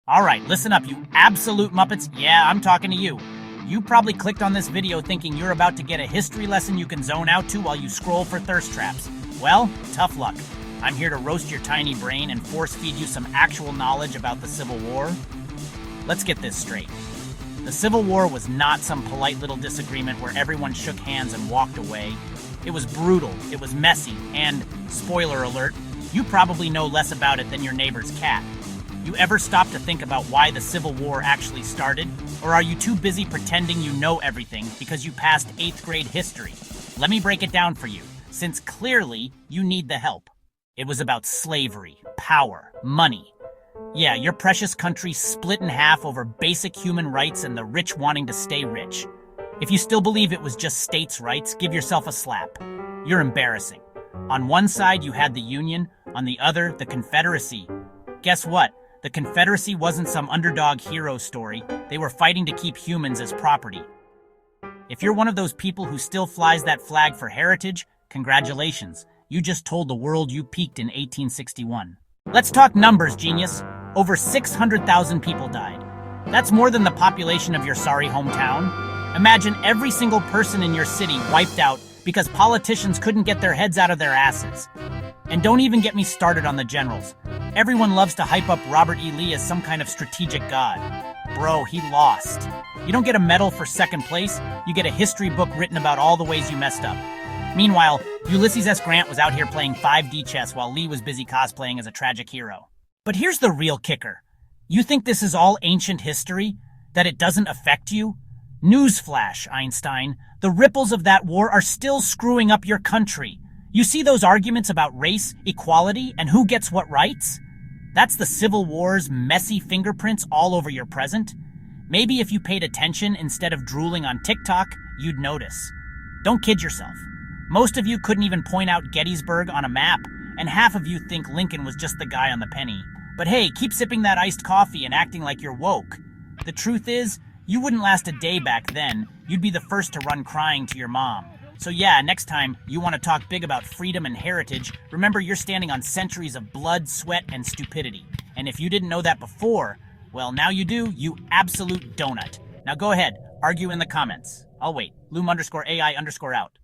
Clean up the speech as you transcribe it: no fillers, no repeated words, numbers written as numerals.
All right, listen up, you absolute Muppets. Yeah, I'm talking to you. You probably clicked on this video thinking you're about to get a history lesson you can zone out to while you scroll for thirst traps. Well, tough luck. I'm here to roast your tiny brain and force feed you some actual knowledge about the Civil War. Let's get this straight. The Civil War was not some polite little disagreement where everyone shook hands and walked away. It was brutal, it was messy, and, spoiler alert, you probably know less about it than your neighbor's cat. You ever stop to think about why the Civil War actually started? Or are you too busy pretending you know everything because you passed 8th grade history? Let me break it down for you, since clearly you need the help. It was about slavery, power, money. Yeah, your precious country split in half over basic human rights and the rich wanting to stay rich. If you still believe it was just states' rights, give yourself a slap. You're embarrassing. On one side, you had the Union, on the other, the Confederacy. Guess what? The Confederacy wasn't some underdog hero story. They were fighting to keep humans as property. If you're one of those people who still flies that flag for heritage, congratulations. You just told the world you peaked in 1861. Let's talk numbers, genius. Over 600,000 people died. That's more than the population of your sorry hometown. Imagine every single person in your city wiped out because politicians couldn't get their heads out of their asses. And don't even get me started on the generals. Everyone loves to hype up Robert E. Lee as some kind of strategic god. Bro, he lost. You don't get a medal for second place, you get a history book written about all the ways you messed up. Meanwhile, Ulysses S. Grant was out here playing 5D chess while Lee was busy cosplaying as a tragic hero. But here's the real kicker. You think this is all ancient history? That it doesn't affect you? Newsflash, Einstein. The ripples of that war are still screwing up your country. You see those arguments about race, equality, and who gets what rights? That's the Civil War's messy fingerprints all over your present. Maybe if you paid attention instead of drooling on TikTok, you'd notice. Don't kid yourself. Most of you couldn't even point out Gettysburg on a map, and half of you think Lincoln was just the guy on the penny. But hey, keep sipping that iced coffee and acting like you're woke. The truth is, you wouldn't last a day back then. You'd be the first to run crying to your mom. So yeah, next time you want to talk big about freedom and heritage, remember you're standing on centuries of blood, sweat, and stupidity. And if you didn't know that before, well, now you do, you absolute donut. Now go ahead, argue in the comments. I'll wait. Loom_AI_ out.